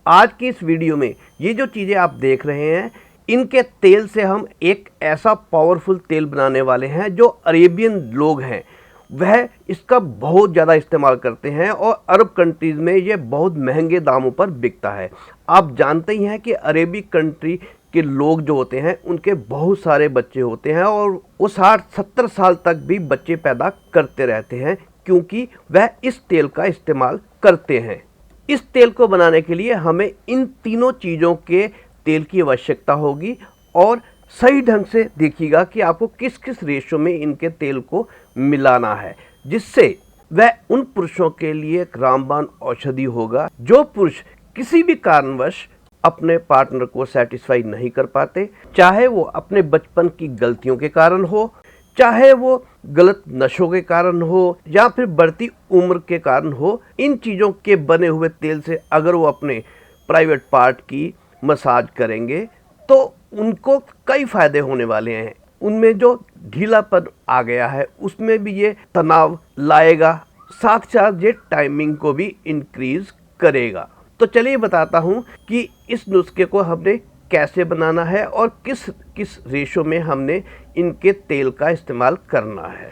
आज की इस वीडियो में ये जो चीज़ें आप देख रहे हैं, इनके तेल से हम एक ऐसा पावरफुल तेल बनाने वाले हैं जो अरेबियन लोग हैं वह इसका बहुत ज़्यादा इस्तेमाल करते हैं और अरब कंट्रीज़ में ये बहुत महंगे दामों पर बिकता है। आप जानते ही हैं कि अरेबिक कंट्री के लोग जो होते हैं उनके बहुत सारे बच्चे होते हैं और वो 60-70 साल तक भी बच्चे पैदा करते रहते हैं, क्योंकि वह इस तेल का इस्तेमाल करते हैं। इस तेल को बनाने के लिए हमें इन तीनों चीज़ों के तेल की आवश्यकता होगी और सही ढंग से देखिएगा कि आपको किस किस रेशो में इनके तेल को मिलाना है, जिससे वह उन पुरुषों के लिए एक रामबाण औषधि होगा जो पुरुष किसी भी कारणवश अपने पार्टनर को सेटिस्फाई नहीं कर पाते, चाहे वो अपने बचपन की गलतियों के कारण हो, चाहे वो गलत नशों के कारण हो या फिर बढ़ती उम्र के कारण हो। इन चीज़ों के बने हुए तेल से अगर वो अपने प्राइवेट पार्ट की मसाज करेंगे तो उनको कई फ़ायदे होने वाले हैं। उनमें जो ढीलापन आ गया है उसमें भी ये तनाव लाएगा, साथ साथ ये टाइमिंग को भी इंक्रीज़ करेगा। तो चलिए बताता हूँ कि इस नुस्खे को हमने कैसे बनाना है और किस किस रेशो में हमने इनके तेल का इस्तेमाल करना है।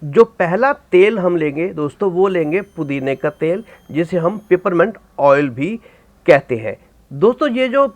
जो पहला तेल हम लेंगे दोस्तों, वो लेंगे पुदीने का तेल, जिसे हम पेपरमेंट ऑयल भी कहते हैं। दोस्तों, ये जो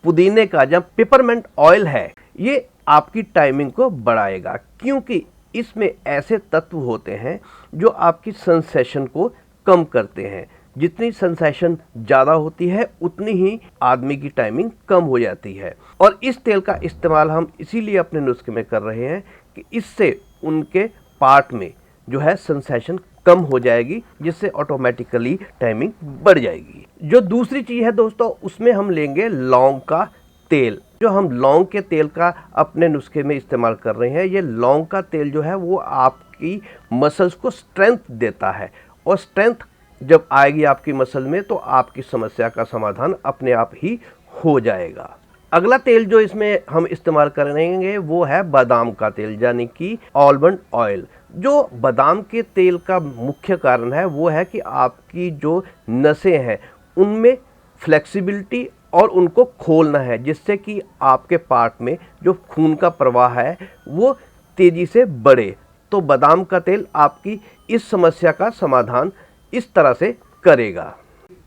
पुदीने का जब पेपरमेंट ऑयल है, ये आपकी टाइमिंग को बढ़ाएगा, क्योंकि इसमें ऐसे तत्व होते हैं जो आपकी सेंसेशन को कम करते हैं। जितनी सेंसेशन ज़्यादा होती है उतनी ही आदमी की टाइमिंग कम हो जाती है। और इस तेल का इस्तेमाल हम इसीलिए अपने नुस्खे में कर रहे हैं कि इससे उनके पार्ट में जो है सेंसेशन कम हो जाएगी, जिससे ऑटोमेटिकली टाइमिंग बढ़ जाएगी। जो दूसरी चीज़ है दोस्तों, उसमें हम लेंगे लौंग का तेल। जो हम लौंग के तेल का अपने नुस्खे में इस्तेमाल कर रहे हैं, ये लौंग का तेल जो है वो आपकी मसल्स को स्ट्रेंथ देता है, और स्ट्रेंथ जब आएगी आपकी मसल में तो आपकी समस्या का समाधान अपने आप ही हो जाएगा। अगला तेल जो इसमें हम इस्तेमाल करेंगे वो है बादाम का तेल, यानी कि आलमंड ऑयल। जो बादाम के तेल का मुख्य कारण है वो है कि आपकी जो नसें हैं उनमें फ्लेक्सिबिलिटी और उनको खोलना है, जिससे कि आपके पार्ट में जो खून का प्रवाह है वो तेज़ी से बढ़े। तो बादाम का तेल आपकी इस समस्या का समाधान इस तरह से करेगा।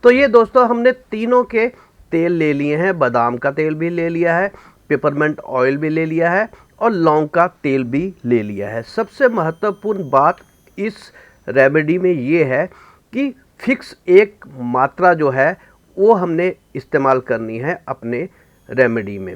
तो ये दोस्तों हमने तीनों के तेल ले लिए हैं, बादाम का तेल भी ले लिया है, पेपरमेंट ऑयल भी ले लिया है और लौंग का तेल भी ले लिया है। सबसे महत्वपूर्ण बात इस रेमेडी में ये है कि फिक्स एक मात्रा जो है वो हमने इस्तेमाल करनी है अपने रेमेडी में,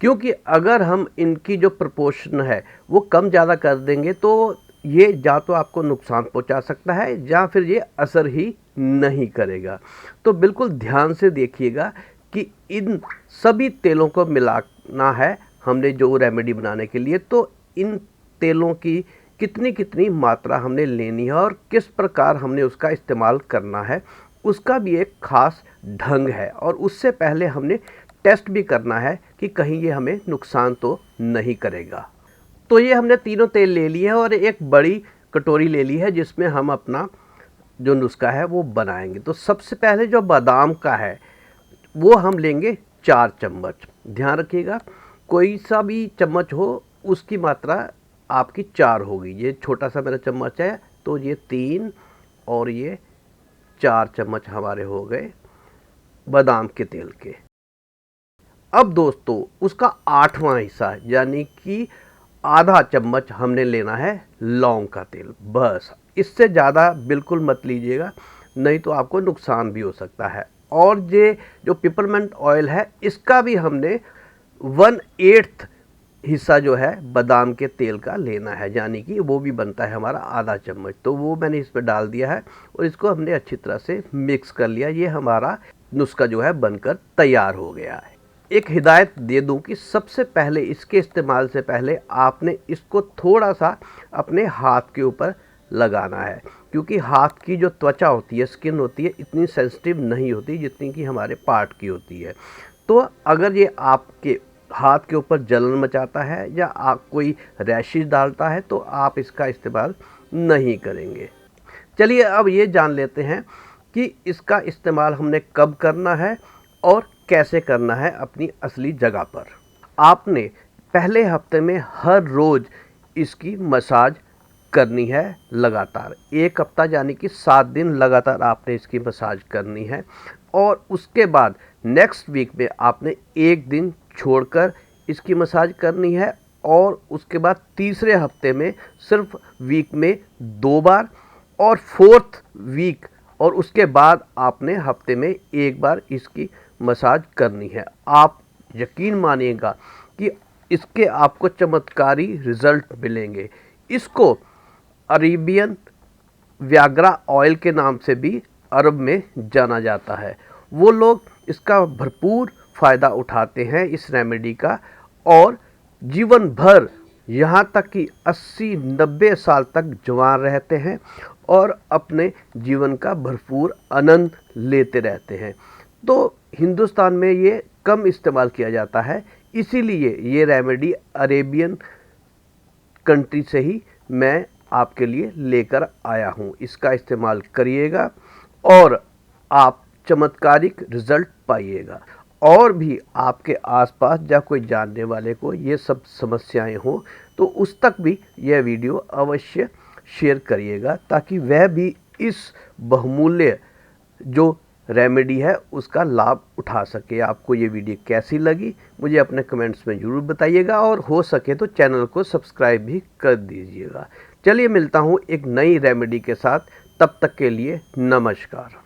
क्योंकि अगर हम इनकी जो प्रोपोर्शन है वो कम ज़्यादा कर देंगे तो ये या तो आपको नुकसान पहुंचा सकता है या फिर ये असर ही नहीं करेगा। तो बिल्कुल ध्यान से देखिएगा कि इन सभी तेलों को मिलाना है हमने जो रेमेडी बनाने के लिए। तो इन तेलों की कितनी कितनी मात्रा हमने लेनी है और किस प्रकार हमने उसका इस्तेमाल करना है, उसका भी एक ख़ास ढंग है। और उससे पहले हमने टेस्ट भी करना है कि कहीं ये हमें नुकसान तो नहीं करेगा। तो ये हमने तीनों तेल ले लिए हैं और एक बड़ी कटोरी ले ली है जिसमें हम अपना जो नुस्खा है वो बनाएंगे। तो सबसे पहले जो बादाम का है वो हम लेंगे 4 चम्मच। ध्यान रखिएगा, कोई सा भी चम्मच हो उसकी मात्रा आपकी 4 होगी। ये छोटा सा मेरा चम्मच है तो ये 3 और ये 4 चम्मच हमारे हो गए बादाम के तेल के। अब दोस्तों उसका 8वां हिस्सा यानी कि आधा चम्मच हमने लेना है लौंग का तेल। बस इससे ज़्यादा बिल्कुल मत लीजिएगा, नहीं तो आपको नुकसान भी हो सकता है। और ये जो पेपरमेंट ऑयल है इसका भी हमने 1/8 हिस्सा जो है बादाम के तेल का लेना है, यानी कि वो भी बनता है हमारा आधा चम्मच। तो वो मैंने इस पर डाल दिया है और इसको हमने अच्छी तरह से मिक्स कर लिया। ये हमारा नुस्खा जो है बनकर तैयार हो गया है। एक हिदायत दे दूं कि सबसे पहले इसके इस्तेमाल से पहले आपने इसको थोड़ा सा अपने हाथ के ऊपर लगाना है, क्योंकि हाथ की जो त्वचा होती है, स्किन होती है, इतनी सेंसिटिव नहीं होती जितनी कि हमारे पार्ट की होती है। तो अगर ये आपके हाथ के ऊपर जलन मचाता है या आप कोई रैशेज डालता है तो आप इसका इस्तेमाल नहीं करेंगे। चलिए अब ये जान लेते हैं कि इसका इस्तेमाल हमने कब करना है और कैसे करना है अपनी असली जगह पर। आपने पहले हफ्ते में हर रोज़ इसकी मसाज करनी है लगातार। 1 हफ्ता यानी कि 7 दिन लगातार आपने इसकी मसाज करनी है। और उसके बाद नेक्स्ट वीक में आपने 1 दिन छोड़कर इसकी मसाज करनी है। और उसके बाद तीसरे हफ्ते में सिर्फ वीक में 2 बार, और 4th वीक और उसके बाद आपने हफ्ते में 1 बार इसकी मसाज करनी है। आप यकीन मानिएगा कि इसके आपको चमत्कारी रिजल्ट मिलेंगे। इसको अरेबियन व्याग्रा ऑयल के नाम से भी अरब में जाना जाता है। वो लोग इसका भरपूर फ़ायदा उठाते हैं इस रेमेडी का, और जीवन भर यहाँ तक कि 80-90 साल तक जवान रहते हैं और अपने जीवन का भरपूर आनंद लेते रहते हैं। तो हिंदुस्तान में ये कम इस्तेमाल किया जाता है, इसीलिए ये रेमेडी अरेबियन कंट्री से ही मैं आपके लिए लेकर आया हूँ। इसका इस्तेमाल करिएगा और आप चमत्कारिक रिजल्ट पाइएगा। और भी आपके आसपास या कोई जानने वाले को ये सब समस्याएं हो तो उस तक भी यह वीडियो अवश्य शेयर करिएगा, ताकि वह भी इस बहुमूल्य जो रेमेडी है उसका लाभ उठा सके। आपको ये वीडियो कैसी लगी मुझे अपने कमेंट्स में ज़रूर बताइएगा, और हो सके तो चैनल को सब्सक्राइब भी कर दीजिएगा। चलिए मिलता हूँ एक नई रेमेडी के साथ, तब तक के लिए नमस्कार।